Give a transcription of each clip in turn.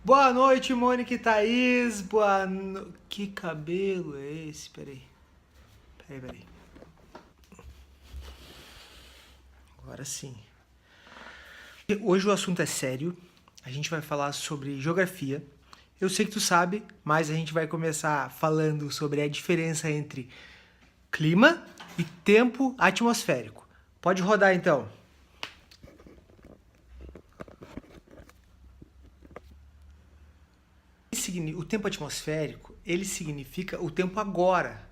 Boa noite, Mônica e Thaís. Que cabelo é esse? Peraí. Agora sim. Hoje o assunto é sério. A gente vai falar sobre geografia. Eu sei que tu sabe, mas a gente vai começar falando sobre a diferença entre clima e tempo atmosférico. Pode rodar então. O tempo atmosférico, ele significa o tempo agora.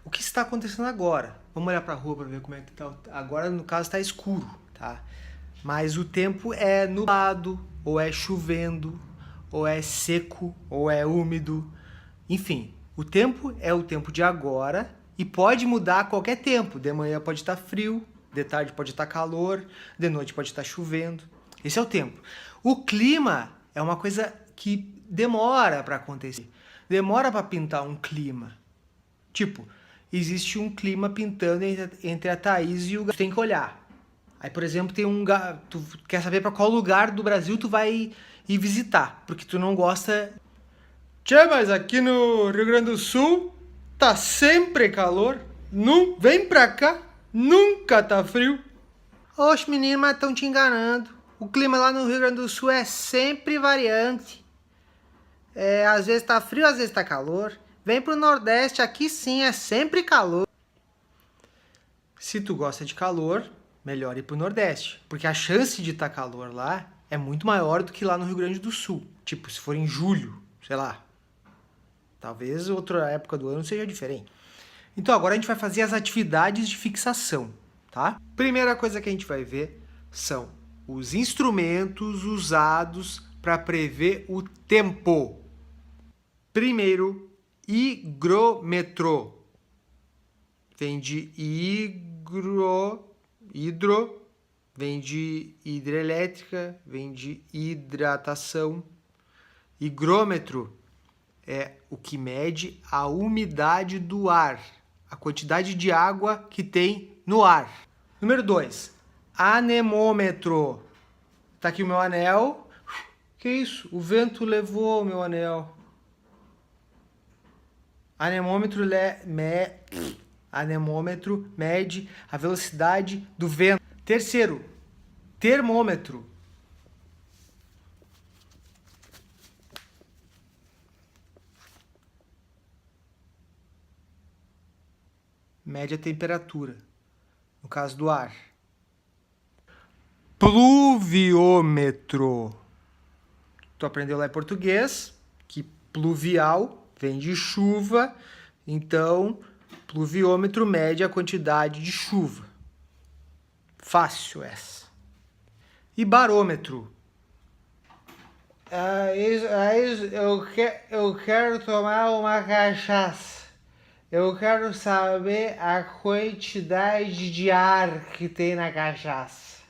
O que está acontecendo agora? Vamos olhar para a rua para ver como é que está. Agora, no caso, está escuro, tá? Mas o tempo é nublado, ou é chovendo, ou é seco, ou é úmido. Enfim, o tempo é o tempo de agora e pode mudar a qualquer tempo. De manhã pode estar frio, de tarde pode estar calor, de noite pode estar chovendo. Esse é o tempo. O clima é uma coisa que demora para acontecer. Demora para pintar um clima. Tipo, existe um clima pintando entre a Thaís e o Gabriel. Tu tem que olhar. Aí, por exemplo, tu quer saber para qual lugar do Brasil tu vai ir visitar, porque tu não gosta. Tchê, mas aqui no Rio Grande do Sul tá sempre calor. Vem pra cá, nunca tá frio. Oxe, menino, mas estão te enganando. O clima lá no Rio Grande do Sul é sempre variante. Às vezes tá frio, às vezes tá calor. Vem pro Nordeste, aqui sim é sempre calor. Se tu gosta de calor, melhor ir pro Nordeste, porque a chance de estar calor lá é muito maior do que lá no Rio Grande do Sul. Tipo, se for em julho, sei lá. Talvez outra época do ano seja diferente. Então agora a gente vai fazer as atividades de fixação, tá? Primeira coisa que a gente vai ver são os instrumentos usados para prever o tempo. Primeiro, higrômetro. Vem de hidro, vem de hidrelétrica, vem de hidratação. Higrômetro é o que mede a umidade do ar, a quantidade de água que tem no ar. Número 2, anemômetro. Tá aqui o meu anel. Que isso? O vento levou o meu anel. Anemômetro mede a velocidade do vento. Terceiro, termômetro. Mede a temperatura, no caso do ar. Pluviômetro. Tu aprendeu lá em português que pluvial vem de chuva, então pluviômetro mede a quantidade de chuva. Fácil essa. E barômetro. Eu quero tomar uma cachaça. Eu quero saber a quantidade de ar que tem na cachaça.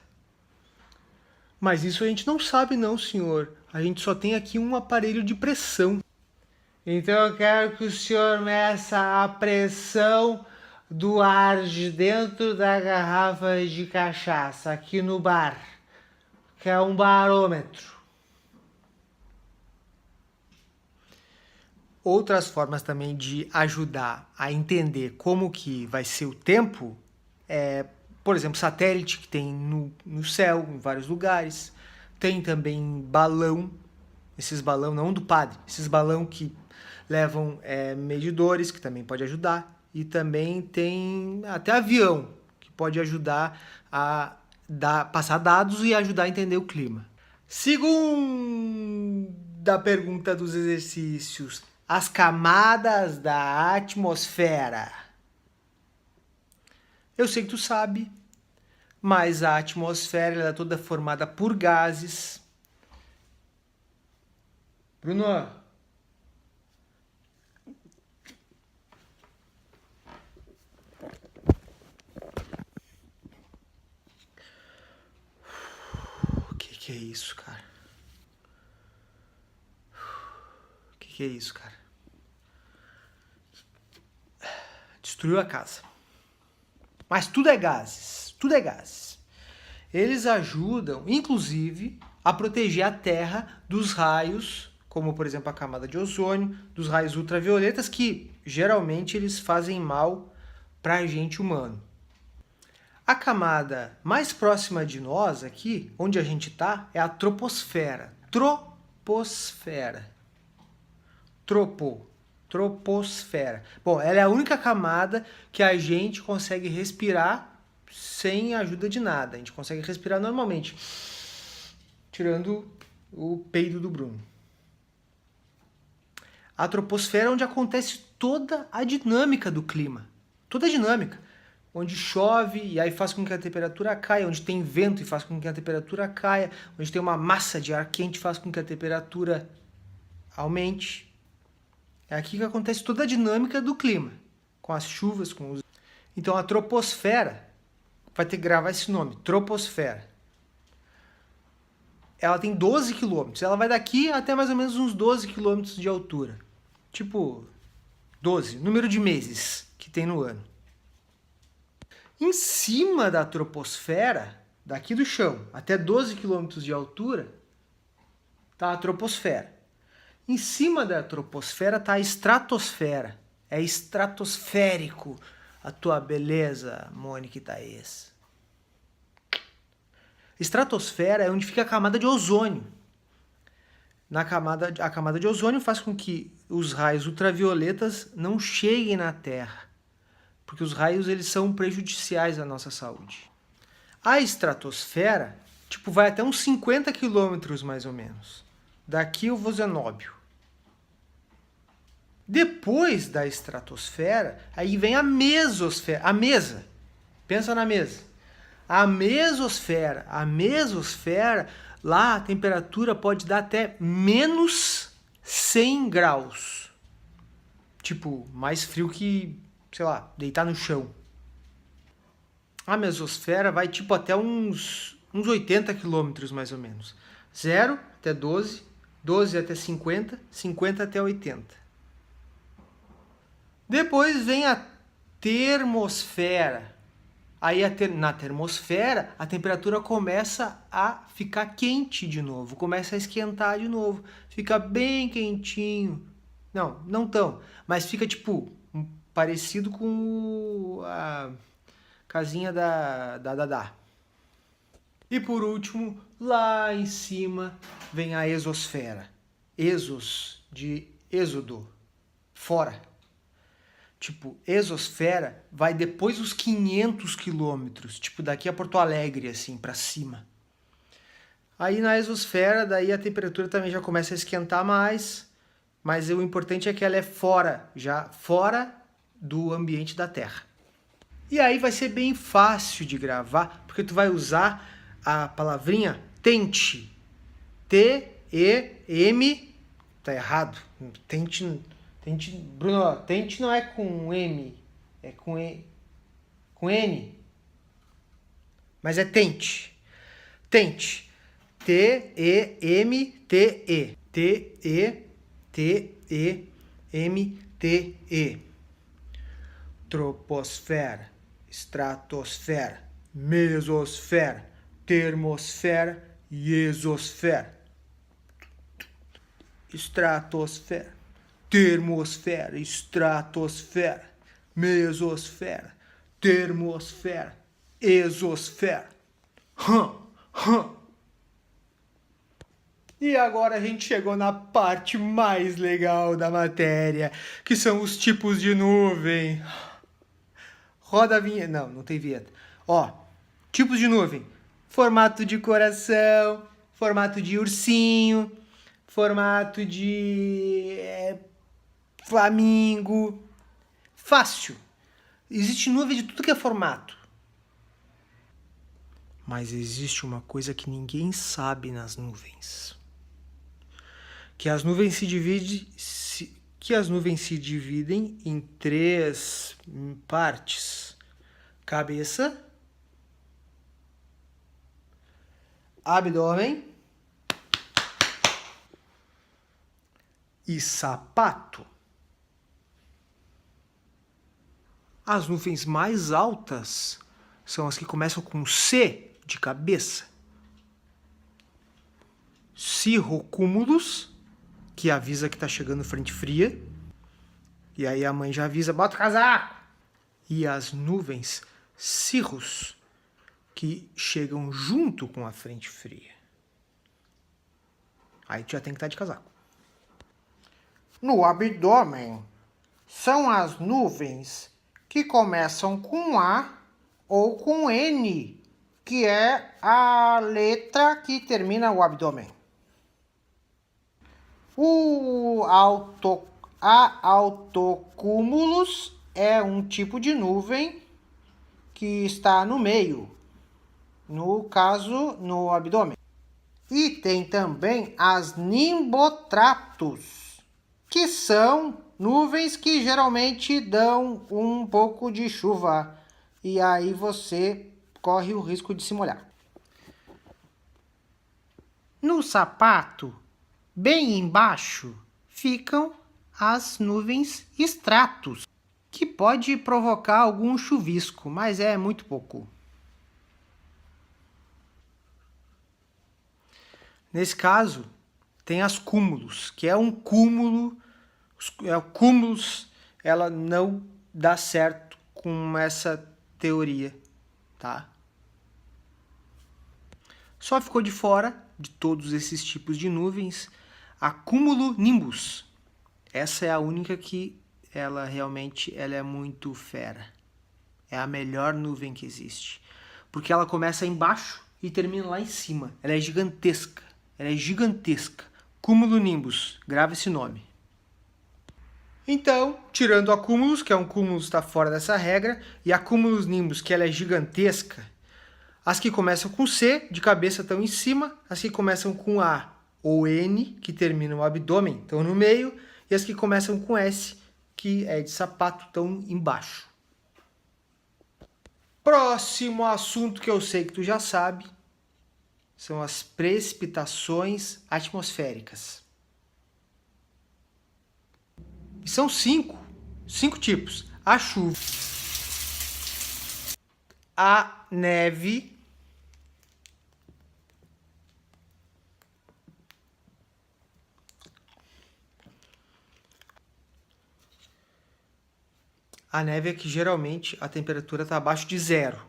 Mas isso a gente não sabe não, senhor. A gente só tem aqui um aparelho de pressão. Então eu quero que o senhor meça a pressão do ar de dentro da garrafa de cachaça, aqui no bar, que é um barômetro. Outras formas também de ajudar a entender como que vai ser o tempo é, por exemplo, satélite que tem no céu, em vários lugares. Tem também balão, esses balão não do padre, esses balão que levam medidores, que também pode ajudar. E também tem até avião, que pode ajudar a passar dados e ajudar a entender o clima. Segunda pergunta dos exercícios. As camadas da atmosfera. Eu sei que tu sabe, mas a atmosfera ela é toda formada por gases. Bruno, o que é isso, cara? O que é isso, cara? Destruiu a casa. Mas tudo é gases, tudo é gases. Eles ajudam, inclusive, a proteger a Terra dos raios como por exemplo a camada de ozônio, dos raios ultravioletas, que geralmente eles fazem mal para a gente humano. A camada mais próxima de nós aqui, onde a gente está, é a troposfera. Troposfera. Troposfera. Bom, ela é a única camada que a gente consegue respirar sem ajuda de nada. A gente consegue respirar normalmente, tirando o peido do Bruno. A troposfera é onde acontece toda a dinâmica do clima. Toda a dinâmica. Onde chove e aí faz com que a temperatura caia, onde tem vento e faz com que a temperatura caia, onde tem uma massa de ar quente e faz com que a temperatura aumente. É aqui que acontece toda a dinâmica do clima, com as chuvas, com os... Então a troposfera, vai ter que gravar esse nome, troposfera. Ela tem 12 quilômetros, ela vai daqui até mais ou menos uns 12 quilômetros de altura. Tipo, 12, número de meses que tem no ano. Em cima da troposfera, daqui do chão até 12 km de altura, está a troposfera. Em cima da troposfera está a estratosfera. É estratosférico a tua beleza, Mônica e Thaís. Estratosfera é onde fica a camada de ozônio. A camada de ozônio faz com que os raios ultravioletas não cheguem na Terra, porque os raios eles são prejudiciais à nossa saúde. A estratosfera, tipo, vai até uns 50 quilômetros mais ou menos. Daqui o Vozenóbio. Depois da estratosfera, aí vem a mesosfera. A mesa. Pensa na mesa. A mesosfera. A mesosfera, lá a temperatura pode dar até menos 100 graus. Tipo, mais frio que, sei lá, deitar no chão. A mesosfera vai tipo até uns 80 quilômetros mais ou menos. 0 até 12, 12 até 50, 50 até 80. Depois vem a termosfera. Aí na termosfera a temperatura começa a ficar quente de novo, começa a esquentar de novo, fica bem quentinho. Não tão, mas fica tipo parecido com a casinha da Dadá. E por último, lá em cima vem a exosfera. Exos, de êxodo, fora. Tipo, exosfera vai depois dos 500 quilômetros, tipo daqui a Porto Alegre, assim, pra cima. Aí na exosfera, daí a temperatura também já começa a esquentar mais, mas o importante é que ela é fora, já fora do ambiente da Terra. E aí vai ser bem fácil de gravar, porque tu vai usar a palavrinha tente. T-E-M. Tá errado. Tente, Bruno, tente não é com M, é com N. Mas é tente. Tente. T-E-M-T-E. T-E-T-E-M-T-E. Troposfera, estratosfera, mesosfera, termosfera e exosfera. Estratosfera, termosfera, estratosfera, mesosfera, termosfera, exosfera. E agora a gente chegou na parte mais legal da matéria, que são os tipos de nuvem. Roda a vinheta. Não tem vinheta. Ó, tipos de nuvem. Formato de coração, formato de ursinho, formato de flamingo. Fácil. Existe nuvem de tudo que é formato. Mas existe uma coisa que ninguém sabe nas nuvens. Que as nuvens se dividem em 3 partes: cabeça, abdômen e sapato. As nuvens mais altas são as que começam com C de cabeça. Cirrocúmulos que avisa que tá chegando frente fria. E aí a mãe já avisa, bota o casaco! E as nuvens cirrus, que chegam junto com a frente fria. Aí tu já tem que estar de casaco. No abdômen, são as nuvens que começam com A ou com N, que é a letra que termina o abdômen. A altocúmulos é um tipo de nuvem que está no meio, no caso, no abdômen. E tem também as nimbostratus, que são nuvens que geralmente dão um pouco de chuva, e aí você corre o risco de se molhar. No sapato, bem embaixo, ficam as nuvens stratus, que pode provocar algum chuvisco, mas é muito pouco. Nesse caso, tem as cúmulos, que é um cúmulo, cúmulos, ela não dá certo com essa teoria, tá? Só ficou de fora de todos esses tipos de nuvens a cumulonimbus. Essa é a única que ela realmente é muito fera. É a melhor nuvem que existe. Porque ela começa embaixo e termina lá em cima. Ela é gigantesca. Ela é gigantesca. Cumulonimbus. Grava esse nome. Então, tirando a cúmulos, que é um cúmulo que está fora dessa regra, e a cumulonimbus, que ela é gigantesca, as que começam com C, de cabeça, estão em cima. As que começam com A ou N, que terminam o abdômen, estão no meio. E as que começam com S, que é de sapato, estão embaixo. Próximo assunto que eu sei que tu já sabe são as precipitações atmosféricas. E são cinco tipos. A chuva, a neve, a neve é que geralmente a temperatura está abaixo de zero.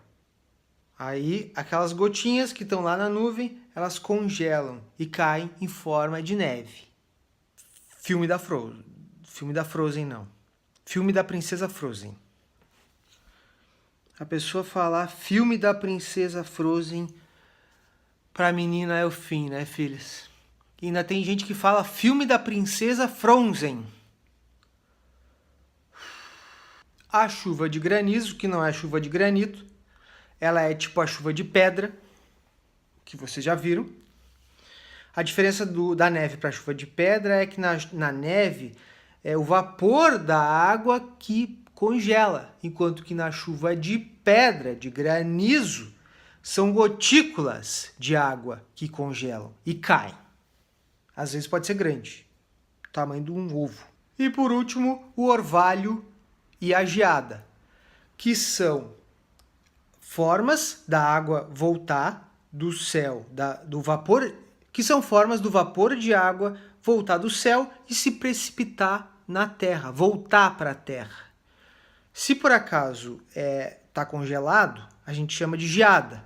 Aí, aquelas gotinhas que estão lá na nuvem, elas congelam e caem em forma de neve. Filme da Frozen. Filme da Frozen, não. Filme da Princesa Frozen. A pessoa falar filme da Princesa Frozen, pra menina é o fim, né, filhas? E ainda tem gente que fala filme da Princesa Frozen. A chuva de granizo, que não é chuva de granito, ela é tipo a chuva de pedra, que vocês já viram. A diferença da neve para a chuva de pedra é que na neve é o vapor da água que congela, enquanto que na chuva de pedra, de granizo, são gotículas de água que congelam e caem. Às vezes pode ser grande, tamanho de um ovo. E por último, o orvalho e a geada, que são formas da água voltar do céu, do vapor, que são formas do vapor de água voltar do céu e se precipitar na terra, voltar para a terra. Se por acaso está congelado, a gente chama de geada.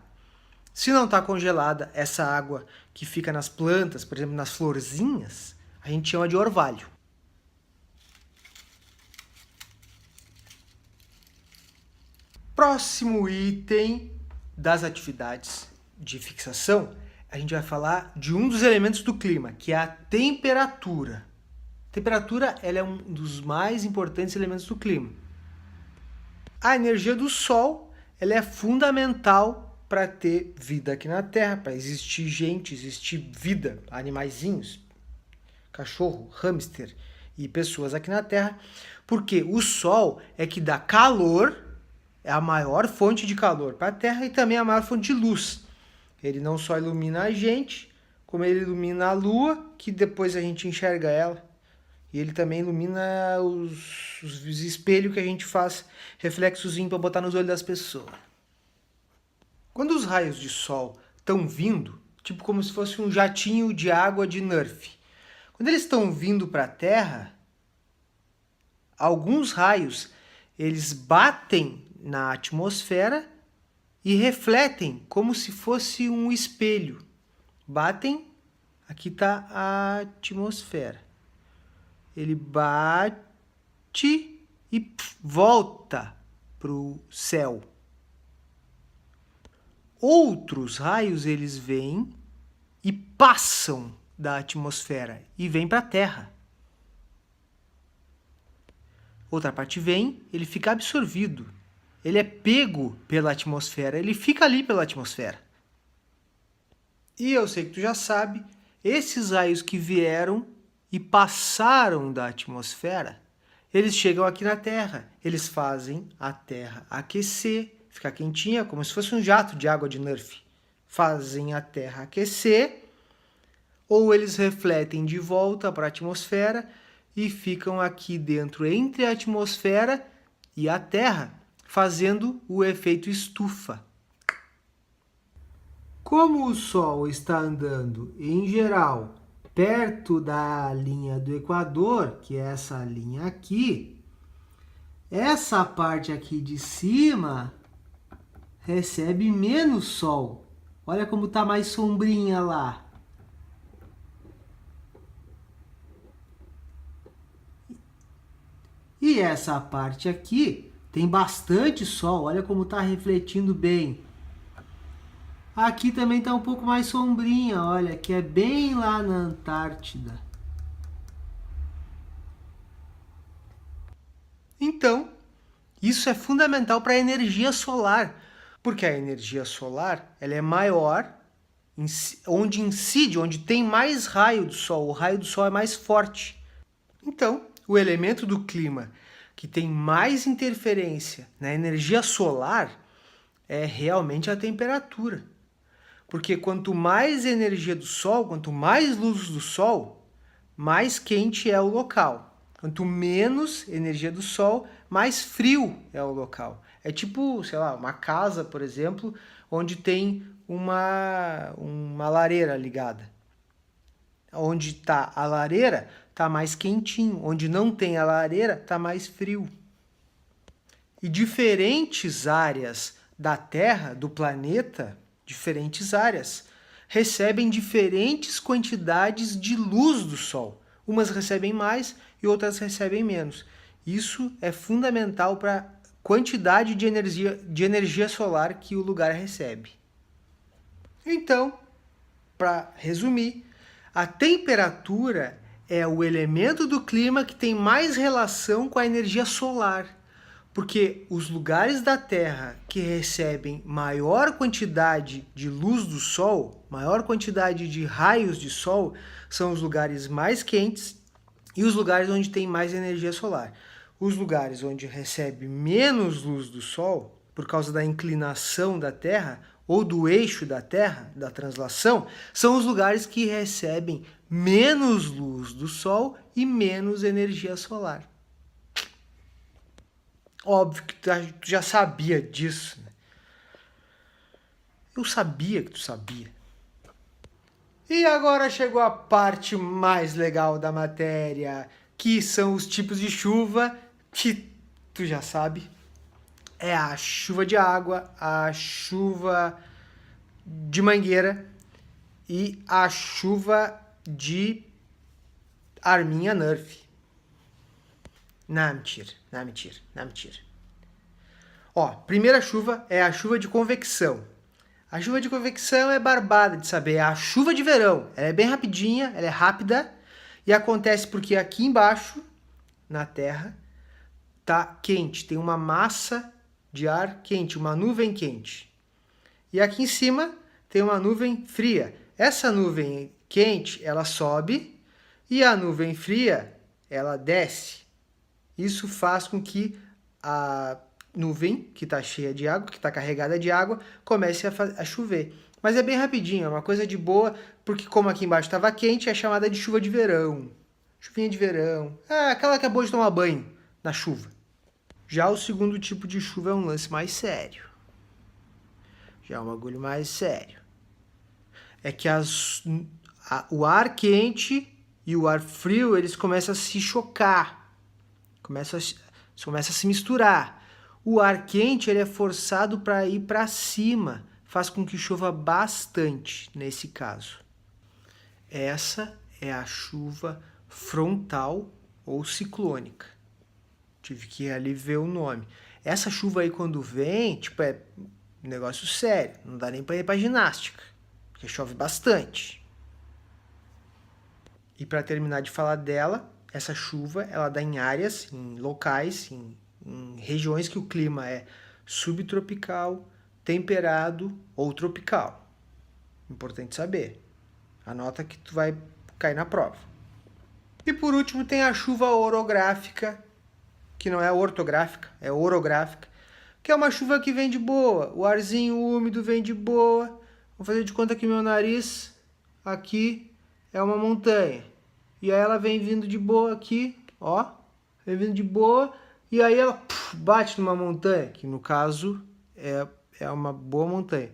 Se não está congelada, essa água que fica nas plantas, por exemplo, nas florzinhas, a gente chama de orvalho. Próximo item das atividades de fixação, a gente vai falar de um dos elementos do clima, que é a temperatura. A temperatura ela é um dos mais importantes elementos do clima. A energia do Sol ela é fundamental para ter vida aqui na Terra, para existir gente, existir vida, animaizinhos, cachorro, hamster e pessoas aqui na Terra, porque o Sol é que dá calor, é a maior fonte de calor para a Terra e também a maior fonte de luz. Ele não só ilumina a gente, como ele ilumina a Lua, que depois a gente enxerga ela. E ele também ilumina os espelhos que a gente faz reflexozinho para botar nos olhos das pessoas. Quando os raios de sol estão vindo, tipo como se fosse um jatinho de água de Nerf. Quando Quando eles estão vindo para a Terra, alguns raios eles batem na atmosfera e refletem como se fosse um espelho. Batem, aqui está a atmosfera. Ele bate e volta para o céu. Outros raios eles vêm e passam da atmosfera e vêm para a Terra. Outra parte vem, ele fica absorvido. Ele é pego pela atmosfera, ele fica ali pela atmosfera. E eu sei que tu já sabe, esses raios que vieram e passaram da atmosfera, eles chegam aqui na Terra. Eles fazem a Terra aquecer, ficar quentinha, como se fosse um jato de água de Nerf. Fazem a Terra aquecer, ou eles refletem de volta para a atmosfera e ficam aqui dentro, entre a atmosfera e a Terra, fazendo o efeito estufa. Como o Sol está andando, em geral, perto da linha do Equador, que é essa linha aqui, essa parte aqui de cima recebe menos Sol. Olha como está mais sombrinha lá. E essa parte aqui tem bastante Sol. Olha como está refletindo bem. Aqui também está um pouco mais sombrinha, olha, que é bem lá na Antártida. Então, isso é fundamental para a energia solar, porque a energia solar ela é maior onde incide, onde tem mais raio do Sol. O raio do Sol é mais forte. Então, o elemento do clima que tem mais interferência na energia solar é realmente a temperatura. Porque quanto mais energia do Sol, quanto mais luz do Sol, mais quente é o local. Quanto menos energia do Sol, mais frio é o local. É tipo, sei lá, uma casa, por exemplo, onde tem uma lareira ligada. Onde está a lareira, está mais quentinho. Onde não tem a lareira, está mais frio. E diferentes áreas da Terra, do planeta, diferentes áreas, recebem diferentes quantidades de luz do Sol. Umas recebem mais e outras recebem menos. Isso é fundamental para a quantidade de energia solar que o lugar recebe. Então, para resumir, a temperatura é o elemento do clima que tem mais relação com a energia solar. Porque os lugares da Terra que recebem maior quantidade de luz do Sol, maior quantidade de raios de Sol, são os lugares mais quentes e os lugares onde tem mais energia solar. Os lugares onde recebe menos luz do Sol, por causa da inclinação da Terra ou do eixo da Terra, da translação, são os lugares que recebem menos luz do Sol e menos energia solar. Óbvio que tu já sabia disso, né? Eu sabia que tu sabia. E agora chegou a parte mais legal da matéria, que são os tipos de chuva, que tu já sabe. É a chuva de água, a chuva de mangueira e a chuva de arminha Nerf. Não, mentira. Ó, primeira chuva é a chuva de convecção. A chuva de convecção é barbada de saber, é a chuva de verão. Ela é bem rapidinha, ela é rápida e acontece porque aqui embaixo, na Terra, tá quente, tem uma massa de ar quente, uma nuvem quente. E aqui em cima tem uma nuvem fria. Essa nuvem quente, ela sobe e a nuvem fria, ela desce. Isso faz com que a nuvem, que está cheia de água, que está carregada de água, comece a chover. Mas é bem rapidinho, é uma coisa de boa, porque como aqui embaixo estava quente, é chamada de chuva de verão. Chuvinha de verão. É aquela que é boa de tomar banho na chuva. Já o segundo tipo de chuva é um lance mais sério. Já é um bagulho mais sério. É que o ar quente e o ar frio, eles começam a se chocar, começam a se misturar. O ar quente ele é forçado para ir para cima, faz com que chova bastante nesse caso. Essa é a chuva frontal ou ciclônica. Tive que ali ver o nome. Essa chuva aí quando vem, tipo, é um negócio sério, não dá nem para ir para ginástica, porque chove bastante. E para terminar de falar dela, essa chuva ela dá em áreas, em locais, em regiões que o clima é subtropical, temperado ou tropical. Importante saber. Anota que tu vai cair na prova. E por último tem a chuva orográfica, que não é ortográfica, é orográfica, que é uma chuva que vem de boa. O arzinho úmido vem de boa. Vou fazer de conta que meu nariz aqui é uma montanha. E aí ela vem vindo de boa aqui, ó. Vem vindo de boa. E aí ela bate numa montanha, que no caso é uma boa montanha.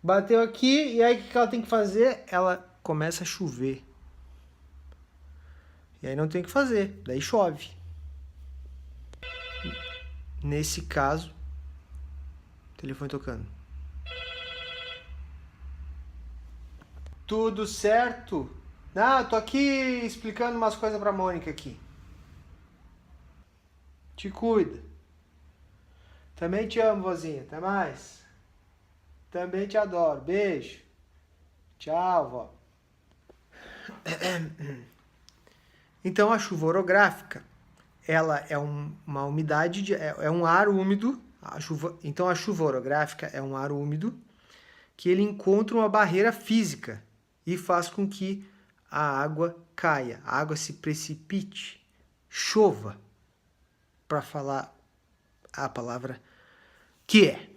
Bateu aqui, e aí o que ela tem que fazer? Ela começa a chover. E aí não tem o que fazer, daí chove. Nesse caso, telefone tocando. Tudo certo? Ah, tô aqui explicando umas coisas pra Mônica aqui. Te cuida. Também te amo, vozinha. Até mais. Também te adoro. Beijo. Tchau, vó. Então, a chuva orográfica, ela é uma umidade, é um ar úmido. Então, a chuva orográfica é um ar úmido que ele encontra uma barreira física e faz com que a água caia, a água se precipite, chova, para falar a palavra que é.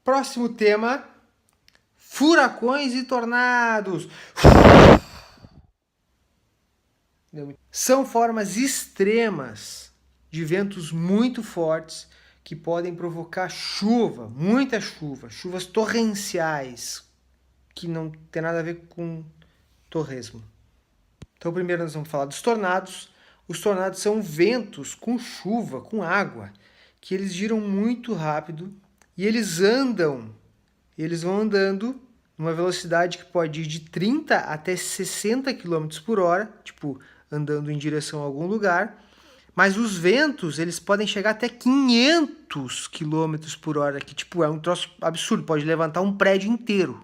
Próximo tema, furacões e tornados. São formas extremas de ventos muito fortes que podem provocar chuva, muita chuva, chuvas torrenciais, que não tem nada a ver com torresmo. Então, primeiro nós vamos falar dos tornados. Os tornados são ventos com chuva, com água, que eles giram muito rápido e eles vão andando numa velocidade que pode ir de 30 até 60 km por hora, tipo, andando em direção a algum lugar. Mas os ventos, eles podem chegar até 500 km por hora, que tipo, é um troço absurdo, pode levantar um prédio inteiro.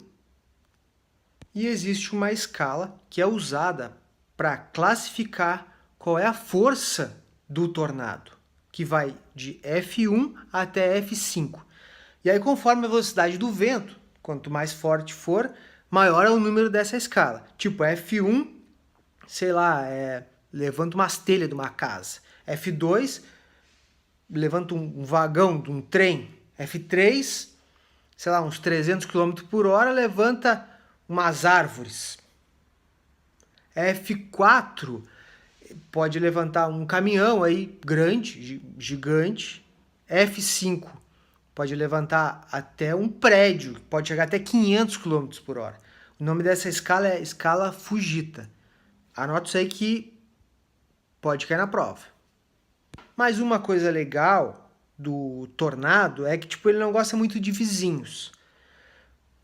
E existe uma escala que é usada para classificar qual é a força do tornado, que vai de F1 até F5. E aí, conforme a velocidade do vento, quanto mais forte for, maior é o número dessa escala. Tipo, F1, sei lá, levanta umas telhas de uma casa. F2, levanta um vagão de um trem. F3, sei lá, uns 300 km por hora, levanta umas árvores. F4 pode levantar um caminhão aí grande, gigante. F5 pode levantar até um prédio, pode chegar até 500 km por hora. O nome dessa escala é escala Fujita. Anota isso aí que pode cair na prova. Mas uma coisa legal do tornado é que tipo, ele não gosta muito de vizinhos.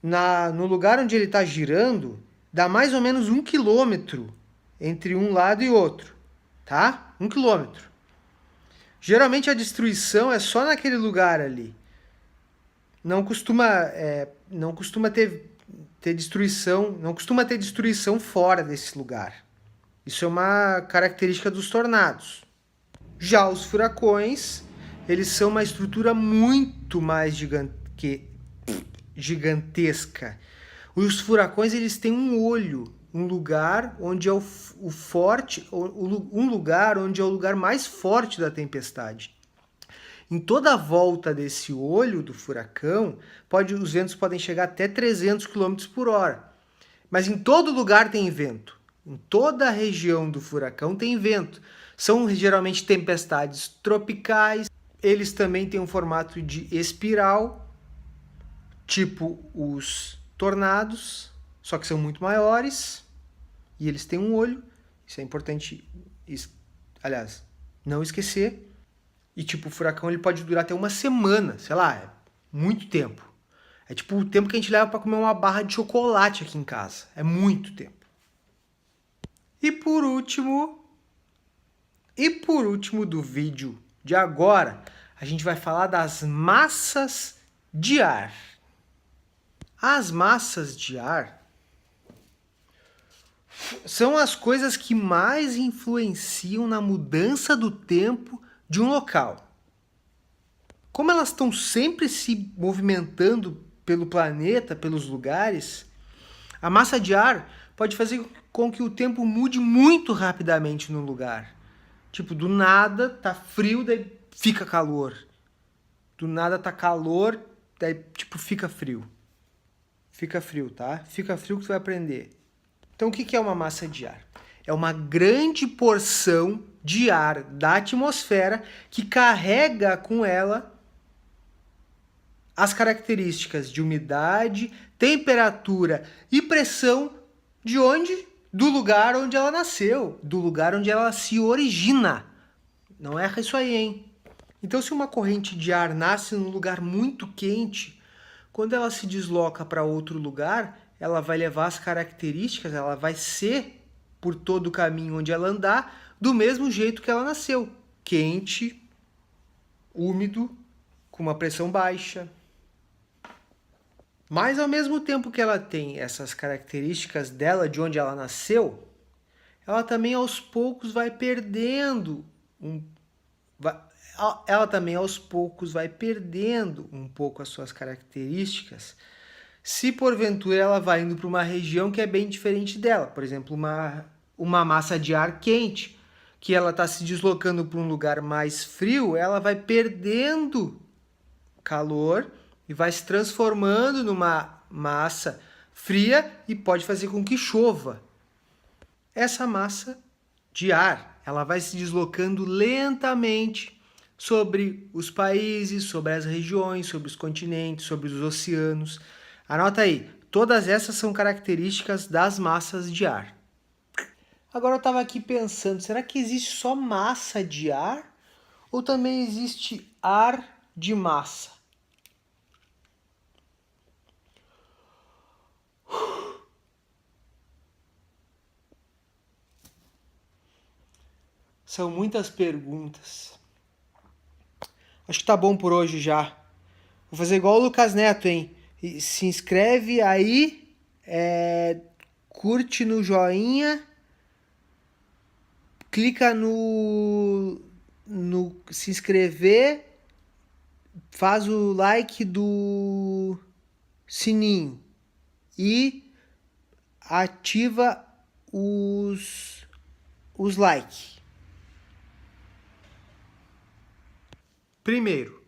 No lugar onde ele está girando, dá mais ou menos 1 quilômetro entre um lado e outro, tá? 1 quilômetro. Geralmente a destruição é só naquele lugar ali. Não costuma ter destruição, não costuma ter destruição fora desse lugar. Isso é uma característica dos tornados. Já os furacões, eles são uma estrutura muito mais gigantesca. Os furacões, eles têm um olho, um lugar onde é um lugar onde é o lugar mais forte da tempestade. Em toda a volta desse olho do furacão, os ventos podem chegar até 300 km por hora. Mas em todo lugar tem vento. Em toda a região do furacão tem vento. São geralmente tempestades tropicais. Eles também têm um formato de espiral, tipo os tornados, só que são muito maiores. e eles têm um olho. Isso é importante, aliás, não esquecer. E tipo, o furacão ele pode durar até uma semana, sei lá, é muito tempo. É tipo o tempo que a gente leva para comer uma barra de chocolate aqui em casa. É muito tempo. E por último do vídeo de agora, a gente vai falar das massas de ar. As massas de ar são as coisas que mais influenciam na mudança do tempo de um local. Como elas estão sempre se movimentando pelo planeta, pelos lugares, a massa de ar pode fazer com que o tempo mude muito rapidamente no lugar. Tipo, do nada tá frio, daí fica calor. Do nada tá calor, daí tipo fica frio. Fica frio, tá? Fica frio que tu vai aprender. Então o que é uma massa de ar? É uma grande porção de ar da atmosfera que carrega com ela as características de umidade, temperatura e pressão de onde? Do lugar onde ela nasceu, do lugar onde ela se origina. Não erra isso aí, hein? Então, se uma corrente de ar nasce num lugar muito quente, quando ela se desloca para outro lugar, ela vai levar as características, ela vai ser, por todo o caminho onde ela andar, do mesmo jeito que ela nasceu. Quente, úmido, com uma pressão baixa. Mas ao mesmo tempo que ela tem essas características dela, de onde ela nasceu, ela também aos poucos vai perdendo ela também aos poucos vai perdendo um pouco as suas características, se porventura ela vai indo para uma região que é bem diferente dela. Por exemplo, uma massa de ar quente, que ela está se deslocando para um lugar mais frio, ela vai perdendo calor e vai se transformando numa massa fria e pode fazer com que chova. Essa massa de ar, ela vai se deslocando lentamente sobre os países, sobre as regiões, sobre os continentes, sobre os oceanos. Anota aí, todas essas são características das massas de ar. Agora eu estava aqui pensando, será que existe só massa de ar? Ou também existe ar de massa? São muitas perguntas. Acho que tá bom por hoje já. Vou fazer igual o Lucas Neto, hein? Se inscreve aí, curte no joinha, clica no se inscrever, faz o like do sininho e ativa os likes. Primeiro,